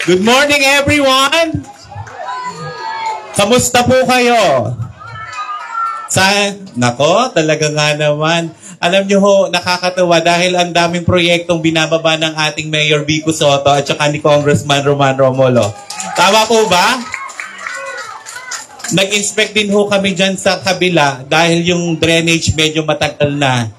Good morning, everyone! Kamusta po kayo? Nako, talaga nga naman. Alam nyo ho, nakakatawa dahil ang daming proyektong binababa ng ating Mayor Vico Sotto at saka ni Congressman Roman Romulo. Tama po ba? Nag-inspect din ho kami dyan sa kabila dahil yung drainage medyo matagal na.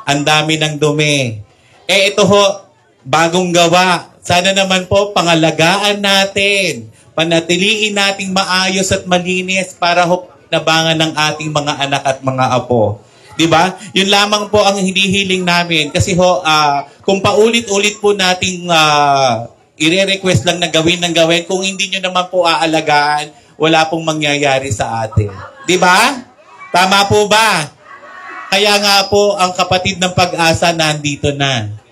Ang dami ng dumi. Ito ho, bagong gawa. Sana naman po pangalagaan natin. Panatiliin nating maayos at malinis para ho nabangan ng ating mga anak at mga apo. 'Di ba? Yun lamang po ang hinihiling namin kasi ho kung paulit-ulit po nating ire-request lang na gawin ng gawin, kung hindi niyo naman po aalagaan, wala pong mangyayari sa atin. 'Di ba? Tama po ba? Kaya nga po ang kapatid ng Pag-asa nandito na.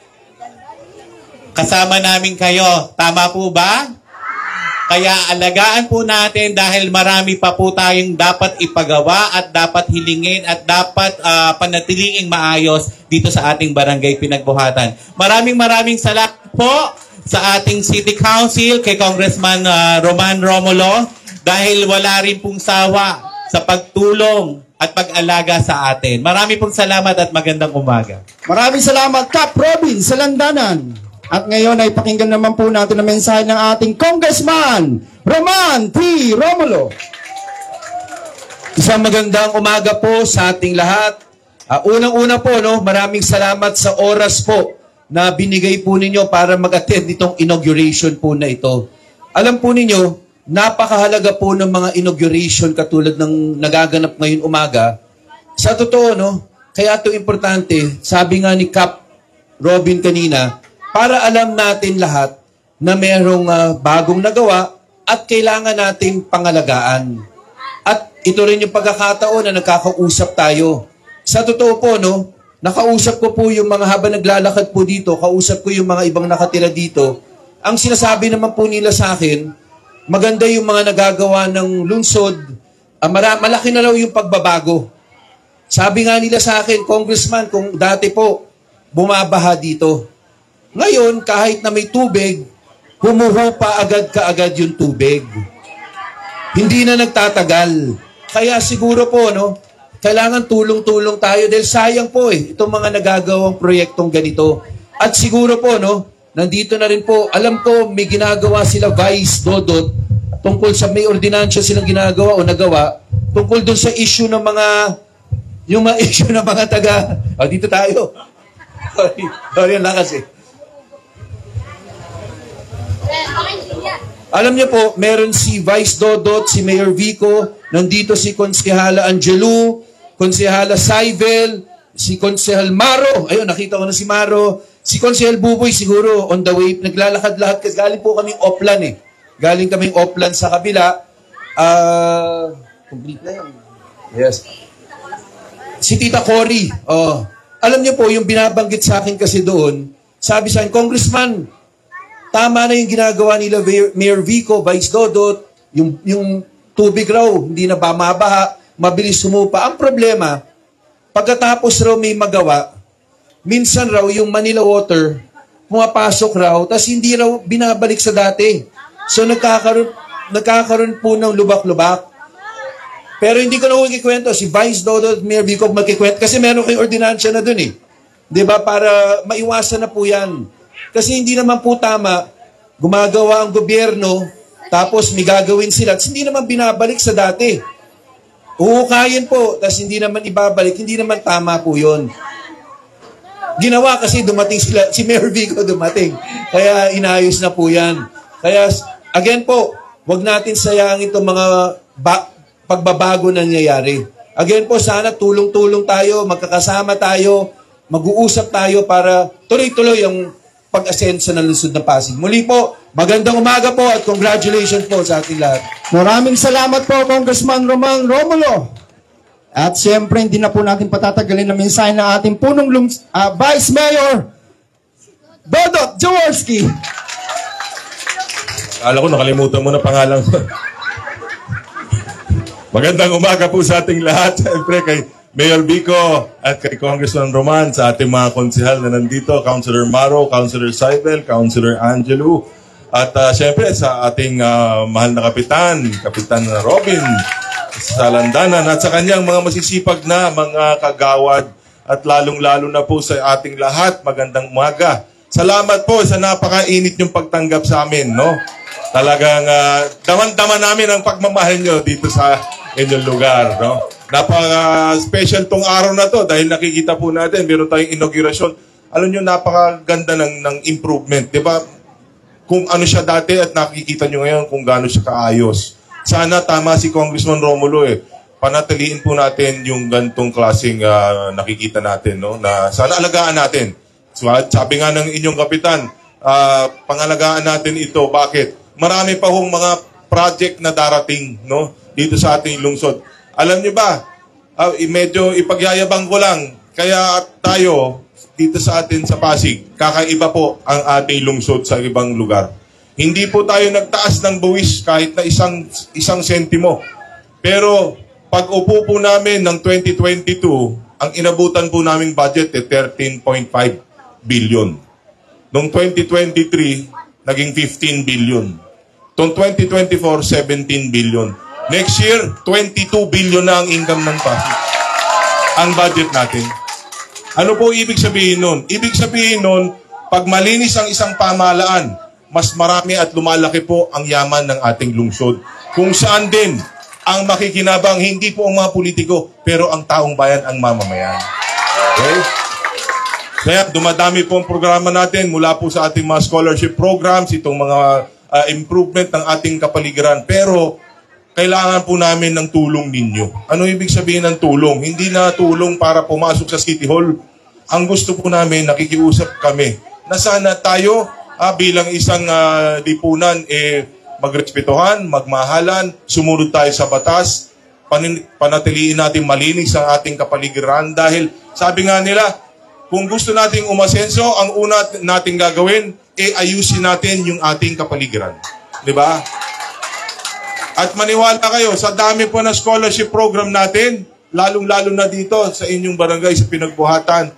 Kasama namin kayo. Tama po ba? Kaya alagaan po natin dahil marami pa po tayong dapat ipagawa at dapat hilingin at dapat panatiliing maayos dito sa ating barangay Pinagbuhatan. Maraming salamat po sa ating City Council kay Congressman Roman Romulo dahil wala rin pong sawa sa pagtulong at pag-alaga sa atin. Marami pong salamat at magandang umaga. Maraming salamat, Cap Robin sa Landanan. At ngayon ay pakinggan naman po natin ang mensahe ng ating Congressman Roman T. Romulo. Isang magandang umaga po sa ating lahat. Unang-una po, maraming salamat sa oras po na binigay po ninyo para mag-attend itong inauguration po na ito. Alam po ninyo, napakahalaga po ng mga inauguration katulad ng nagaganap ngayon umaga. Sa totoo, kaya ito importante, sabi nga ni Cap Robin kanina, para alam natin lahat na mayroong bagong nagawa at kailangan natin pangalagaan. At ito rin yung pagkakataon na nagkakausap tayo. Sa totoo po, nakausap ko po yung mga habang naglalakad po dito, kausap ko yung mga ibang nakatira dito. Ang sinasabi naman po nila sa akin, maganda yung mga nagagawa ng lungsod, malaki na raw yung pagbabago. Sabi nga nila sa akin, Congressman, kung dati po, bumabaha dito. Ngayon, kahit na may tubig, humuho pa agad-kaagad yung tubig. Hindi na nagtatagal. Kaya siguro po, kailangan tulong-tulong tayo dahil sayang po itong mga nagagawang proyektong ganito. At siguro po, nandito na rin po, alam ko may ginagawa sila Vice Dodot tungkol sa may ordinansya silang ginagawa o nagawa tungkol dun sa issue ng mga issue ng mga taga, dito tayo. Sorry, ang lakas Alam niyo po, meron si Vice Dodot, si Mayor Vico, nandito si Konsehala Angelu, Konsehala Saibel, si Konsehal Maro, ayun, nakita ko na si Maro, si Konsehal Buboy siguro on the way, naglalakad lahat kasi galing po kaming Oplan Galing kaming Oplan sa kabila. Complete na yun. Yes. Si Tita Cory, alam niyo po, yung binabanggit sa akin kasi doon, sabi sa akin, Congressman, tama na yung ginagawa nila Mayor Vico, Vice Dodot, yung tubig raw, hindi na ba mabaha, mabilis sumupa. Ang problema, pagkatapos raw may magawa, minsan raw yung Manila Water, pumapasok raw, tas hindi raw binabalik sa dati. So nagkakaroon po ng lubak-lubak. Pero hindi ko na ikikwento, si Vice Dodot, Mayor Vico magkikwento, kasi meron kayong ordinansya na dun Diba? Para maiwasan na po yan. Kasi hindi naman po tama, gumagawa ang gobyerno, tapos may gagawin sila, at hindi naman binabalik sa dati. Uukayin po, tapos hindi naman ibabalik, hindi naman tama po yun. Ginawa kasi dumating sila, si Mayor Vico dumating, kaya inayos na po yan. Kaya, again po, wag natin sayangin itong mga pagbabago na nangyayari. Again po, sana tulong-tulong tayo, magkakasama tayo, mag-uusap tayo para tuloy-tuloy ang pag-asenso ng lungsod ng Pasig. Muli po, magandang umaga po at congratulations po sa ating lahat. Maraming salamat po, Congressman Roman Romulo. At siyempre, hindi na po natin patatagalin ang mensahe ng ating punong Vice Mayor Dodot Jaworski. Akala ko nakalimutan mo na pangalan ko. Magandang umaga po sa ating lahat. Siyempre kay Mayor Vico at kay Congressman Roman, sa ating mga konsehal na nandito, Councilor Maro, Councilor Saibel, Councilor Angelu, At syempre sa ating mahal na kapitan, Kapitan Robin sa Landanan at sa kanyang mga masisipag na mga kagawad at lalong-lalo na po sa ating lahat, magandang umaga. Salamat po sa napakainit yung pagtanggap sa amin, no? Talagang daman-daman namin ang pagmamahal nyo dito sa inyong lugar, no? Napaka-special tong araw na to dahil nakikita po natin, meron tayong inauguration. Alam nyo, napakaganda ng improvement, di ba? Kung ano siya dati at nakikita nyo ngayon kung gaano siya kaayos. Sana tama si Congressman Romulo panatiliin po natin yung gantong klaseng nakikita natin, no? Na sana alagaan natin. So, sabi nga ng inyong kapitan, pangalagaan natin ito. Bakit? Marami pa hong mga project na darating, no? Dito sa ating lungsod. Alam niyo ba, medyo ipagyayabang ko lang, kaya tayo dito sa atin sa Pasig, kakaiba po ang ating lungsod sa ibang lugar. Hindi po tayo nagtaas ng buwis kahit na isang sentimo. Pero pag upo po namin ng 2022, ang inabutan po naming budget 13.5 billion. Noong 2023, naging 15 billion. Noong 2024, 17 billion. Next year, 22 billion na ang income ng Pasig. Ang budget natin. Ano po ibig sabihin nun? Ibig sabihin nun, pag malinis ang isang pamahalaan, mas marami at lumalaki po ang yaman ng ating lungsod. Kung saan din ang makikinabang, hindi po ang mga politiko, pero ang taong bayan ang mamamayan. Okay? Kaya dumadami po ang programa natin mula po sa ating mga scholarship programs, itong mga improvement ng ating kapaligiran. Pero kailangan po namin ng tulong ninyo. Ano ibig sabihin ng tulong? Hindi na tulong para pumasok sa City Hall. Ang gusto po namin, nakikiusap kami na sana tayo bilang isang lipunan, magrespetuhan, magmahalan, sumunod tayo sa batas, panatiliin natin malinis ang ating kapaligiran dahil sabi nga nila, kung gusto nating umasenso, ang una nating gagawin, ayusin natin yung ating kapaligiran. Diba? At maniwala kayo, sa dami po na scholarship program natin, lalong-lalo na dito sa inyong barangay sa Pinagbuhatan,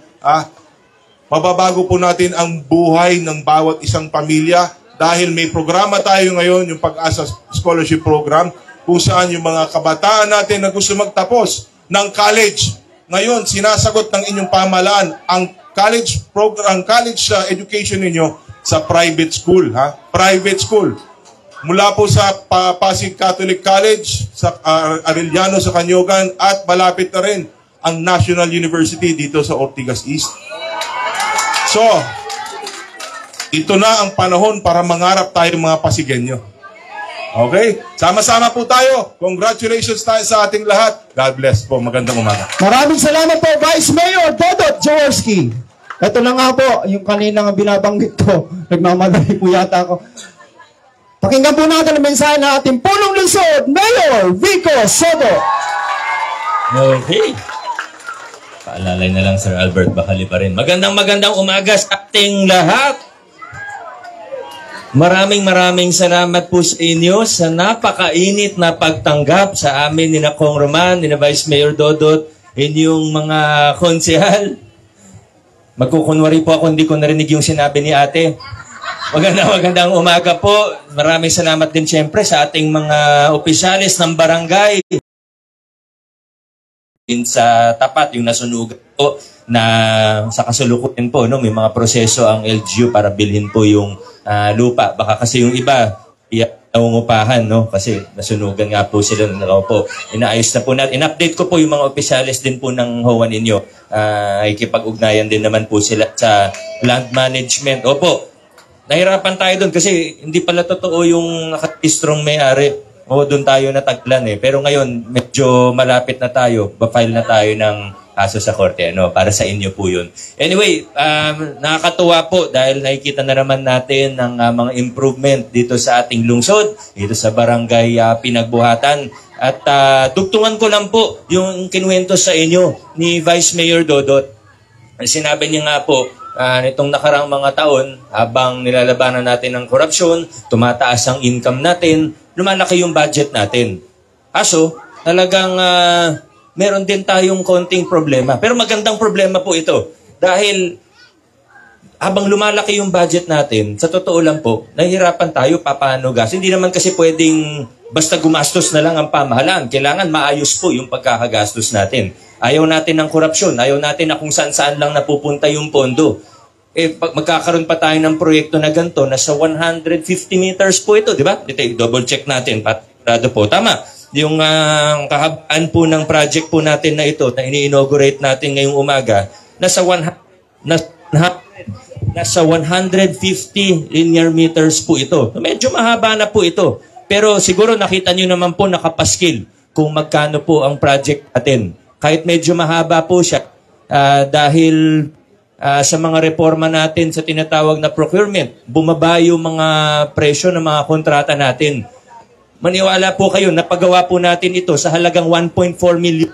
mababago po natin ang buhay ng bawat isang pamilya dahil may programa tayo ngayon, yung Pag-asa Scholarship Program, kung saan yung mga kabataan natin na gusto magtapos ng college, ngayon sinasagot ng inyong pamahalaan ang college program, ang college education ninyo sa private school, private school. Mula po sa Pasig Catholic College, sa Arellano sa Canyogan, at malapit na rin ang National University dito sa Ortigas East. So, ito na ang panahon para mangarap tayo mga Pasigenyo. Okay? Sama-sama po tayo. Congratulations tayo sa ating lahat. God bless po. Magandang umaga. Maraming salamat po, Vice Mayor Dodot Jaworski. Ito na nga po, yung kanina nga binabanggit ko. Nagmamadali po yata ako. Pakinggan po natin ang mensahe ng ating punong lungsod, Mayor Vico Soto. Okay. Paalalay na lang, Sir Albert, bakali pa rin. Magandang umaga sa ating lahat. Maraming salamat po sa inyo sa napakainit na pagtanggap sa amin ni na Kong Roman, ni na Vice Mayor Dodot, inyong mga konsehal. Magkukunwari po ako, hindi ko narinig yung sinabi ni ate. Magandang umaga po. Maraming salamat din siyempre sa ating mga opisyalis ng barangay. Sa tapat, yung nasunugan po na sa kasalukuyan po, no, may mga proseso ang LGU para bilhin po yung lupa. Baka kasi yung iba, nangungupahan, no? Kasi nasunugan nga po sila na po. Inaayos na po natin. In-update ko po yung mga opisyalis din po ng HOA ninyo. Ikipag-ugnayan din naman po sila sa land management. Opo, nahirapan tayo doon kasi hindi pala totoo yung nakapistrong may-ari. O doon tayo nataglan Pero ngayon, medyo malapit na tayo. Ba-file na tayo ng kaso sa korte. Para sa inyo po yun. Anyway, nakakatuwa po dahil nakikita na naman natin ang mga improvement dito sa ating lungsod, dito sa barangay Pinagbuhatan. At dugtungan ko lang po yung kinuwento sa inyo ni Vice Mayor Dodot. Sinabi niya nga po, nitong nakarang mga taon, habang nilalabanan natin ng korupsyon, tumataas ang income natin, lumalaki yung budget natin. Kaso, talagang meron din tayong konting problema. Pero magandang problema po ito. Dahil habang lumalaki yung budget natin, sa totoo lang po, nahihirapan tayo paano gas. Hindi naman kasi pwedeng basta gumastos na lang ang pamahalaan. Kailangan maayos po yung pagkakagastos natin. Ayaw natin ng korupsyon. Ayaw natin na kung saan-saan lang napupunta yung pondo. Magkakaroon pa tayo ng proyekto na ganito, nasa 150 meters po ito, di ba? Double check natin, patrado po. Tama. Yung kahabaan po ng project po natin na ito, na ini-inaugurate natin ngayong umaga, nasa 150 linear meters po ito. Medyo mahaba na po ito. Pero siguro nakita nyo naman po nakapaskil kung magkano po ang project natin. Kahit medyo mahaba po siya, dahil sa mga reforma natin sa tinatawag na procurement, bumaba yung mga presyo ng mga kontrata natin. Maniwala po kayo, napagawa po natin ito sa halagang 1.4 million.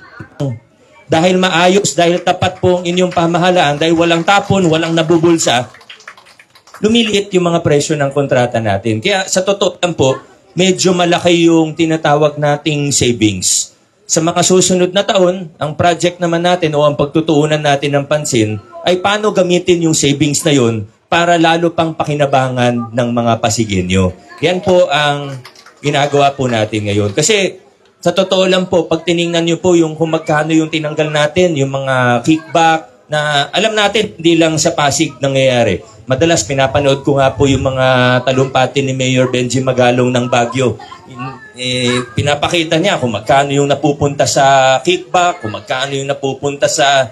Dahil maayos, dahil tapat po ang inyong pamahalaan, dahil walang tapon, walang nabubulsa, lumiliit yung mga presyo ng kontrata natin. Kaya sa totoo lang po, medyo malaki yung tinatawag nating savings. Sa mga susunod na taon, ang project naman natin o ang pagtutuunan natin ng pansin ay paano gamitin yung savings na yun para lalo pang pakinabangan ng mga Pasigueño. Yan po ang ginagawa po natin ngayon. Kasi sa totoo lang po, pag tiningnan nyo po yung kung magkano yung tinanggal natin, yung mga kickback, na alam natin hindi lang sa Pasig nangyayari. Madalas pinapanood ko nga po yung mga talumpati ni Mayor Benji Magalong ng Baguio. Pinapakita niya kung magkano yung napupunta sa kickback, kung magkano yung napupunta sa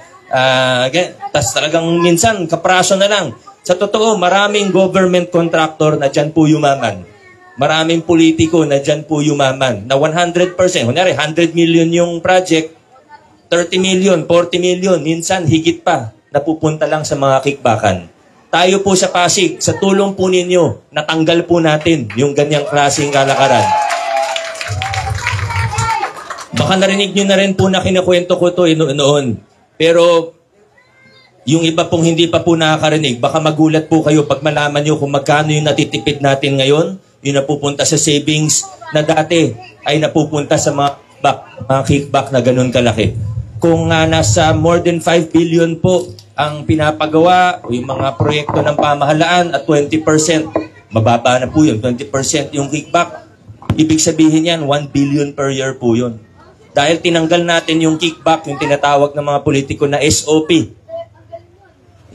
tas talagang minsan kapraso na lang. Sa totoo, maraming government contractor na dyan po yumaman. Maraming politiko na dyan po yumaman. Na 100%, kunyari 100 million yung project, 30 million, 40 million, minsan higit pa, napupunta lang sa mga kickbackan. Tayo po sa Pasig, sa tulong po ninyo, natanggal po natin yung ganyang klaseng kalakaran. Baka narinig nyo na rin po na kinakwento ko ito noon. Pero yung iba pong hindi pa po nakakarinig, baka magulat po kayo pag malaman nyo kung magkano yung natitipid natin ngayon, yung napupunta sa savings na dati ay napupunta sa mga kickback na ganun kalaki. Kung nasa more than 5 billion po ang pinapagawa o yung mga proyekto ng pamahalaan at 20%, mababa na po yun, 20% yung kickback. Ibig sabihin yan, 1 billion per year po yun. Dahil tinanggal natin yung kickback, yung tinatawag ng mga politiko na SOP.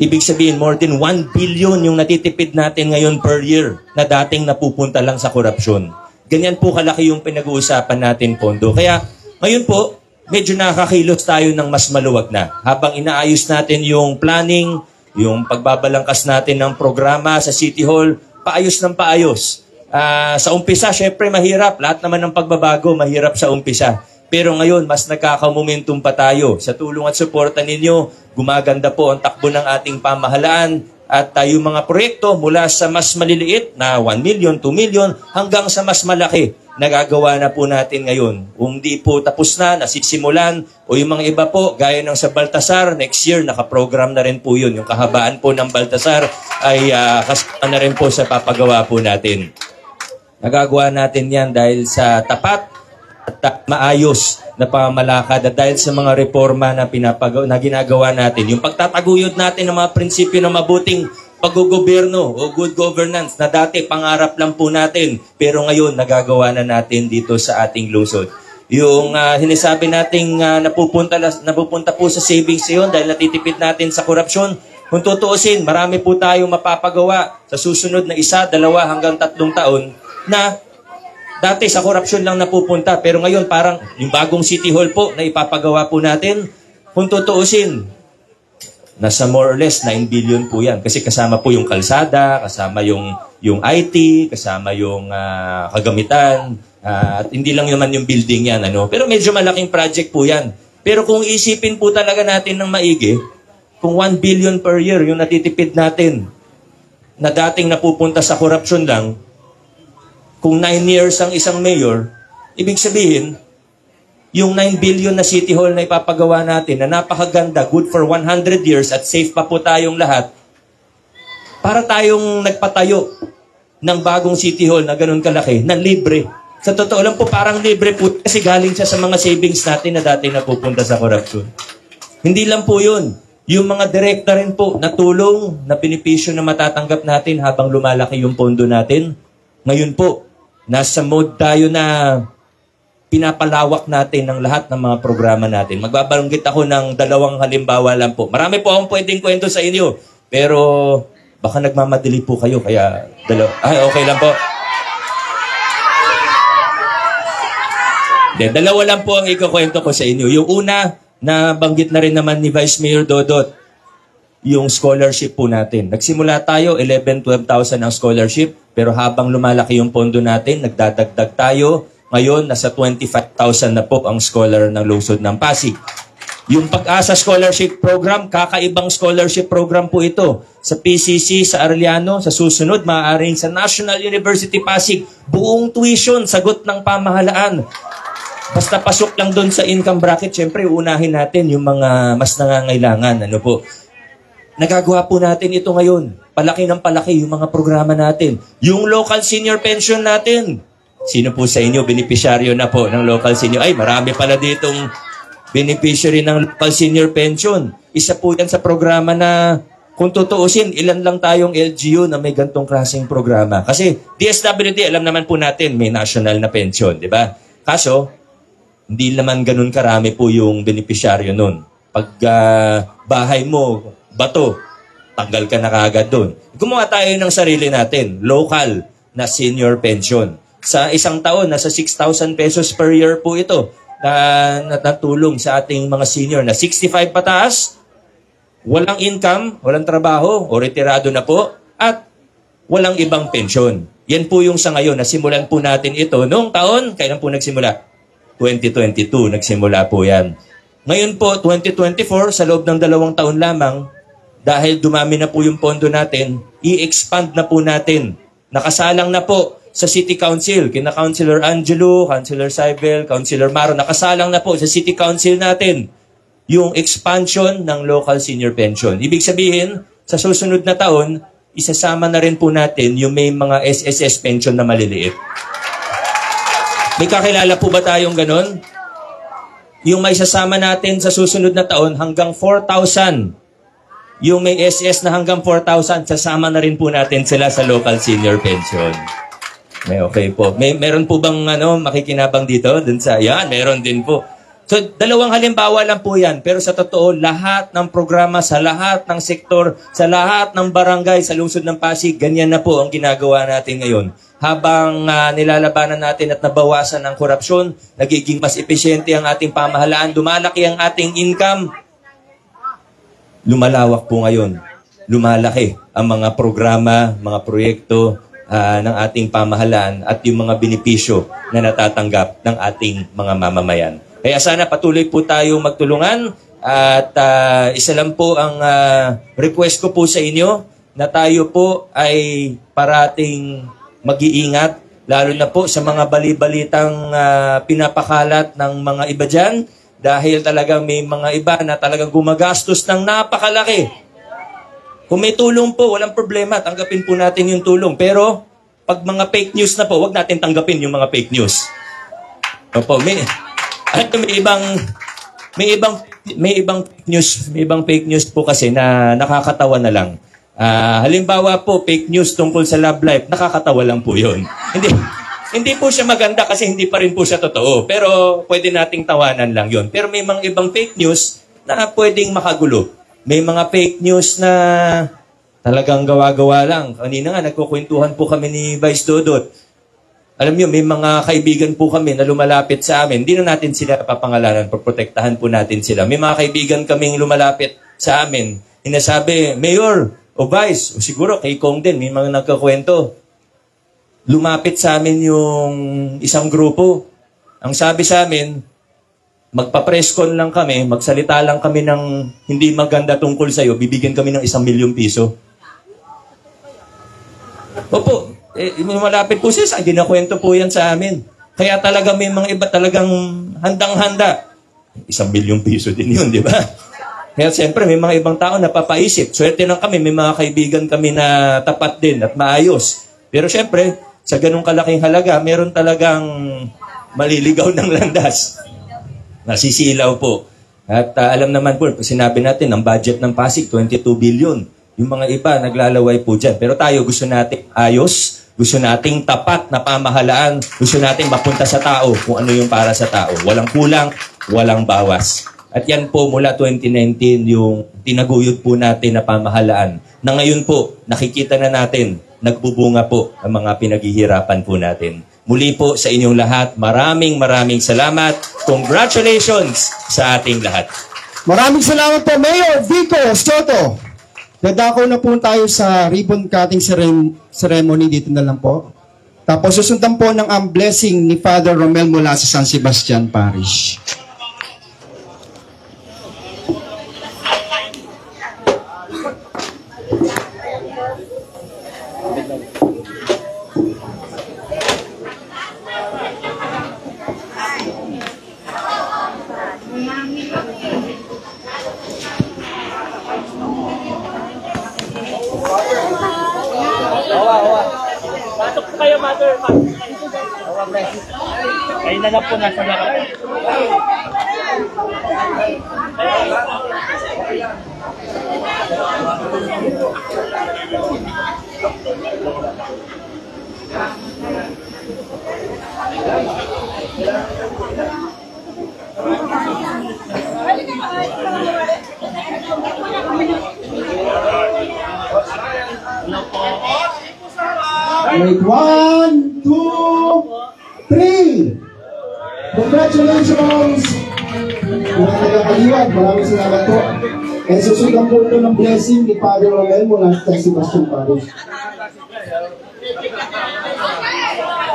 Ibig sabihin, more than 1 billion yung natitipid natin ngayon per year na dating napupunta lang sa korupsyon. Ganyan po kalaki yung pinag-uusapan natin pondo. Kaya ngayon po, medyo nakakakilos tayo ng mas maluwag na. Habang inaayos natin yung planning, yung pagbabalangkas natin ng programa sa City Hall, paayos ng paayos. Sa umpisa, syempre mahirap. Lahat naman ng pagbabago, mahirap sa umpisa. Pero ngayon, mas nagkakamomentum pa tayo. Sa tulong at suporta ninyo, gumaganda po ang takbo ng ating pamahalaan at tayo mga proyekto mula sa mas maliliit na 1 million, 2 million, hanggang sa mas malaki. Nagagawa na po natin ngayon. Kung di po tapos na, nasisimulan, o yung mga iba po, gaya ng sa Baltasar, next year, nakaprogram na rin po yun. Yung kahabaan po ng Baltasar ay kasama na rin po sa papagawa po natin. Nagagawa natin yan dahil sa tapat at maayos na pamamalakad at dahil sa mga reforma na ginagawa natin. Yung pagtataguyod natin ng mga prinsipyo ng mabuting pag-gobyerno o good governance na dati pangarap lang po natin pero ngayon nagagawa na natin dito sa ating lungsod. Yung sinasabi nating napupunta po sa savings yun dahil natitipid natin sa korupsyon. Kung tutuusin, marami po tayong mapapagawa sa susunod na 1, 2 hanggang 3 taon na dati sa korupsyon lang napupunta pero ngayon parang yung bagong City Hall po na ipapagawa po natin, kung tutuusin, nasa more or less 9 billion po yan. Kasi kasama po yung kalsada, kasama yung IT, kasama yung kagamitan, at hindi lang naman yung building yan. Pero medyo malaking project po yan. Pero kung isipin po talaga natin ng maigi, kung 1 billion per year yung natitipid natin na dating napupunta sa korupsyon lang, kung 9 years ang isang mayor, ibig sabihin, yung 9 billion na City Hall na ipapagawa natin na napakaganda, good for 100 years at safe pa po tayong lahat, para tayong nagpatayo ng bagong City Hall na ganun kalaki, na libre. Sa totoo lang po, parang libre po kasi galing siya sa mga savings natin na dati napupunta sa korupsyon. Hindi lang po yun. Yung mga direkta rin po na tulong, na benepisyo na matatanggap natin habang lumalaki yung pondo natin. Ngayon po, nasa mode tayo na pinapalawak natin ng lahat ng mga programa natin. Magbabanggit ako ng 2 halimbawa lang po. Marami po akong pwedeng kwento sa inyo, pero baka nagmamadali po kayo, kaya okay lang po. Dalawa lang po ang ikukwento ko sa inyo. Yung una, nabanggit na rin naman ni Vice Mayor Dodot, yung scholarship po natin. Nagsimula tayo, 11,000-12,000 ang scholarship, pero habang lumalaki yung pondo natin, nagdadagdag tayo. Ngayon, nasa 25,000 na po ang scholar ng lungsod ng Pasig. Yung Pag-asa Scholarship Program, kakaibang scholarship program po ito. Sa PCC, sa Arellano, sa susunod, maaaring sa National University Pasig, buong tuition, sagot ng pamahalaan. Basta pasok lang doon sa income bracket, syempre, unahin natin yung mga mas nangangailangan. Ano po? Nagagawa po natin ito ngayon. Palaki ng palaki yung mga programa natin. Yung local senior pension natin. Sino po sa inyo beneficiaryo na po ng local senior? Ay, marami pala ditong beneficiary ng local senior pension. Isa po yan sa programa na, kung tutuusin, ilan lang tayong LGU na may gantong klaseng programa. Kasi DSWD, alam naman po natin, may national na pension, di ba? Kaso, hindi naman ganun karami po yung beneficiaryo nun. Pag bahay mo, bato, tanggal ka na kaagad dun. Gumawa tayo ng sarili natin, local na senior pension. Sa isang taon, nasa 6,000 pesos per year po ito na natulong sa ating mga senior na 65 pataas, walang income, walang trabaho, o retirado na po, at walang ibang pensyon. Yan po yung sa ngayon. Nasimulan po natin ito noong taon, kailan po nagsimula? 2022, nagsimula po yan. Ngayon po, 2024, sa loob ng 2 taon lamang, dahil dumami na po yung pondo natin, i-expand na po natin. Nakasalang na po sa City Council, kina Councilor Angelo, Councilor Saibel, Councilor Maro, nakasalang na po sa City Council natin yung expansion ng local senior pension. Ibig sabihin, sa susunod na taon, isasama na rin po natin yung may mga SSS pension na maliliit. May kakilala po ba tayong ganon? Yung may sasama natin sa susunod na taon hanggang 4,000. Yung may SS na hanggang 4,000, sasama na rin po natin sila sa local senior pension. Okay po. Meron po bang makikinabang dito? Dun sa, yan, meron din po. So, 2 halimbawa lang po yan. Pero sa totoo, lahat ng programa, sa lahat ng sektor, sa lahat ng barangay, sa lungsod ng Pasig, ganyan na po ang ginagawa natin ngayon. Habang nilalabanan natin at nabawasan ang korupsyon, nagiging mas epesyente ang ating pamahalaan, lumalaki ang ating income, lumalawak po ngayon. Lumalaki ang mga programa, mga proyekto ng ating pamahalaan at yung mga benepisyo na natatanggap ng ating mga mamamayan. Kaya sana patuloy po tayong magtulungan at isa lang po ang request ko po sa inyo na tayo po ay parating mag-iingat, lalo na po sa mga bali-balitang pinapakalat ng mga iba dyan, dahil talagang may mga iba na talagang gumagastos ng napakalaki. Kung may tulong po, walang problema, tanggapin po natin yung tulong. Pero pag mga fake news na po, wag natin tanggapin yung mga fake news. Opo, may ibang fake news po kasi na nakakatawa na lang. Halimbawa po, fake news tungkol sa love life, nakakatawa lang po yun. Hindi po siya maganda kasi hindi pa rin po siya totoo. Pero pwede nating tawanan lang yun. Pero may mga ibang fake news na pwedeng makagulo. May mga fake news na talagang gawa-gawa lang. Kanina nga, nagkukwentuhan po kami ni Vice Dodot. Alam niyo, may mga kaibigan po kami na lumalapit sa amin. Hindi na natin sila papangalanan, protektahan po natin sila. May mga kaibigan kaming lumalapit sa amin. Hinasabi, Mayor o Vice, o siguro kay Kong din, may mga nagkakwento. Lumapit sa amin yung isang grupo. Ang sabi sa amin, magpa-presscon lang kami, magsalita lang kami ng hindi maganda tungkol sa'yo, bibigyan kami ng 1 milyong piso. Opo, malapit po siya, ginakwento po yan sa amin. Kaya talaga may mga iba talagang handang-handa. 1 milyong piso din yun, di ba? Kaya siyempre may mga ibang tao na papaisip. Swerte lang kami, may mga kaibigan kami na tapat din at maayos. Pero siyempre, sa ganung kalaking halaga, meron talagang maliligaw ng landas. Nasisilaw po. At alam naman po, sinabi natin, ang budget ng Pasig, 22 billion. Yung mga iba, naglalaway po dyan. Pero tayo, gusto natin ayos, gusto nating tapat na pamahalaan, gusto nating mapunta sa tao kung ano yung para sa tao. Walang kulang, walang bawas. At yan po, mula 2019, yung tinaguyod po natin na pamahalaan. Na ngayon po, nakikita na natin, nagbubunga po ang mga pinaghihirapan po natin. Muli po sa inyong lahat, maraming salamat. Congratulations sa ating lahat. Maraming salamat po, Mayor Vico Soto. Dadako na po tayo sa ribbon cutting ceremony dito na lang po. Tapos susundan po ng blessing ni Father Romel mula sa San Sebastian Parish. Pasok po kayo, Mother. Kayo na lang po nasa labas. Wait, 1, 2, 3. Congratulations! Mga taga-kaliwag, maraming salamat po. And susundan po ito ng blessing ni Father Romel mula sa San Sebastian Parish.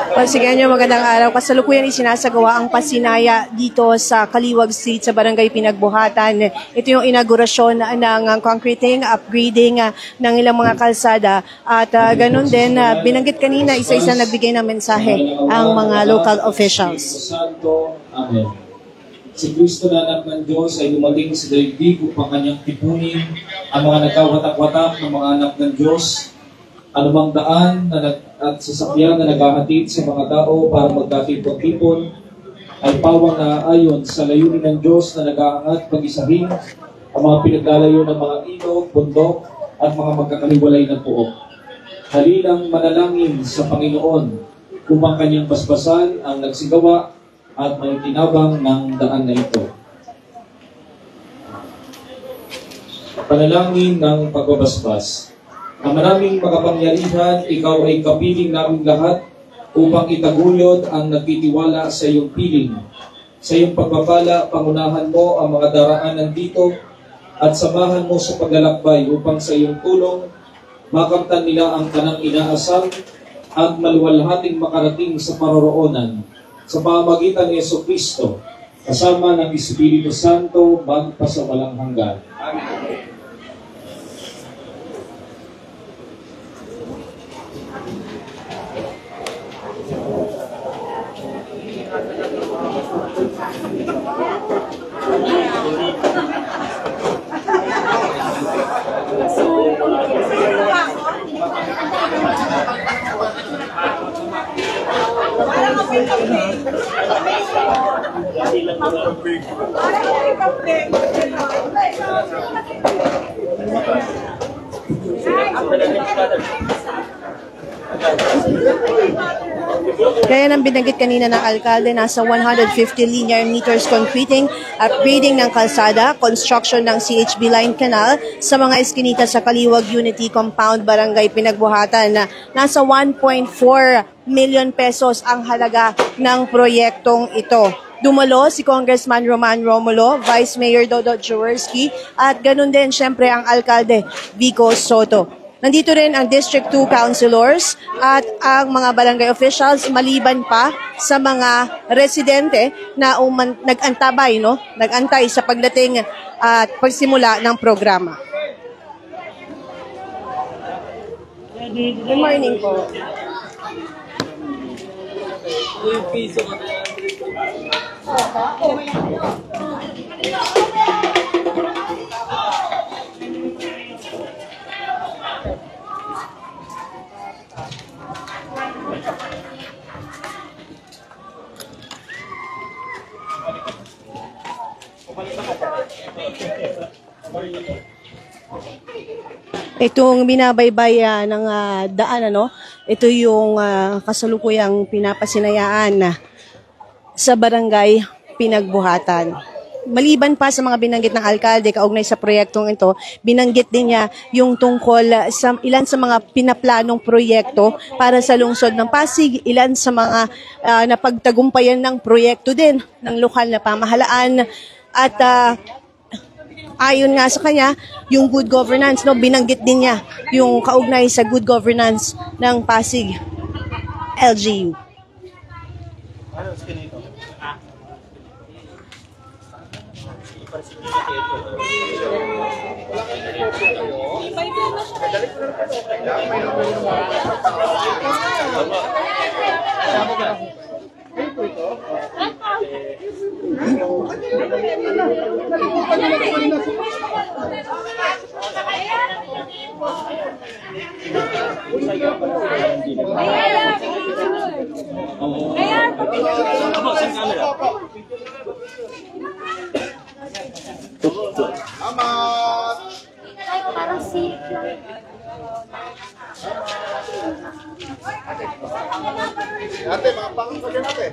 Once again, magandang araw. Kasalukuyan isinasagawa ang pasinaya dito sa Kaliwag Street sa Barangay Pinagbuhatan. Ito yung inaugurasyon ng concreting, upgrading ng ilang mga kalsada. At ganun din, binanggit kanina, isa-isa nagbigay ng mensahe ang mga local officials. Amen. Si Kristo na anak ng Diyos ay dumating sa daigdig upang kanyang tipunin ang mga nagkawatak-watak ng mga anak ng Diyos, anumang daan at sasakyan na naghahatid sa mga tao para magkatipon-tipon ay pawang naaayon sa layunin ng Diyos na nag-aangat pag-isahin ang mga pinaglalayo ng mga ilog, bundok at mga magkakaliwalay ng puok. Halilang manalangin sa Panginoon upang kanyang basbasan ang nagsigawa at may tinabang ng daan na ito. Panalangin ng pagbabasbas. Ang maraming makapangyarihan, ikaw ay kapiling naming lahat upang itaguyod ang nagtitiwala sa iyong piling. Sa iyong pagpapala, pangunahan mo ang mga daraanan dito at samahan mo sa paglalakbay upang sa iyong tulong makamtan nila ang kanang inaasam at maluwalhating makarating sa paroroonan sa pamamagitan ni Jesucristo kasama ng Espiritu Santo magpasawalang hanggan. Amen. Kaya nang binanggit kanina ng alkalde, nasa 150 linear meters concreting, upgrading ng kalsada, construction ng CHB Line Canal sa mga eskinita sa Kaliwag Unity Compound, Barangay Pinagbuhatan na nasa 1.4 million pesos ang halaga ng proyektong ito. Dumalo si Congressman Roman Romulo, Vice Mayor Dodot Jaworski at ganun din syempre ang alkalde Vico Soto. Nandito rin ang District 2 councilors at ang mga barangay officials maliban pa sa mga residente na nag-antabay, nag-antay sa pagdating at pagsimula ng programa. Good morning po. Itong binabaybay ng daan, ito yung kasalukuyang pinapasinayaan sa barangay Pinagbuhatan. Maliban pa sa mga binanggit ng alkalde kaugnay sa proyektong ito, binanggit din niya yung tungkol sa ilan sa mga pinaplanong proyekto para sa lungsod ng Pasig, ilan sa mga napagtagumpayan ng proyekto din ng lokal na pamahalaan at ayon nga sa kanya, yung good governance, binanggit din niya yung kaugnay sa good governance ng Pasig LGU. Parang safe lang. Ate, mga pangalan natin.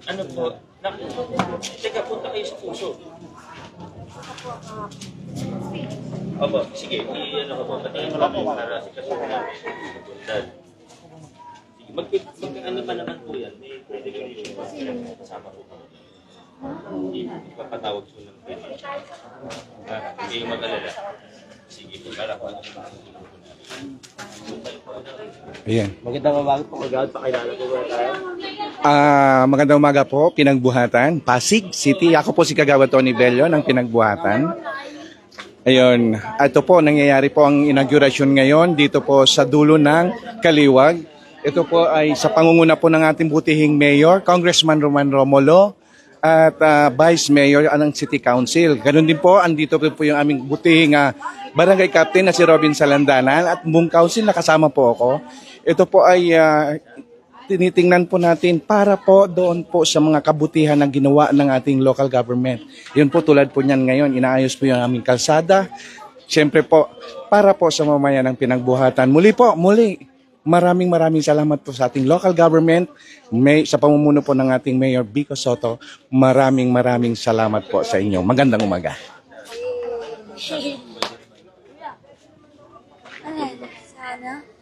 Ano po? Teka, punta kayo sa puso. Opo, sige. Ano ko po, patingin mo lang po para si Kasura namin. Sige, ano pa naman po yan? May pwede ko rin kasama po. Ipapatawag po ng pwede. Hindi yung mag-alala. Sige po, para po ano naman. Ayan. Magandang umaga po, pakilala po ba tayo? Magandang umaga po, Pinagbuhatan, Pasig City. Ako po si Kagawad Tony Bello ng Pinagbuhatan. Ayun, ito po, nangyayari po ang inauguration ngayon dito po sa dulo ng Kaliwag. Ito po ay sa pangunguna po ng ating butihing Mayor, Congressman Roman Romulo, at Vice Mayor ng City Council. Ganun din po, andito po yung aming butihing Barangay Captain na si Robin Salandanan at buong council nakasama po ako. Ito po ay tinitingnan po natin para po doon po sa mga kabutihan na ginawa ng ating local government. Yun po tulad po niyan ngayon, inaayos po yung aming kalsada. Siyempre po, para po sa mamayan ng Pinagbuhatan. Muli, maraming salamat po sa ating local government. Sa pamumuno po ng ating Mayor Vico Soto, maraming salamat po sa inyo. Magandang umaga. Sana.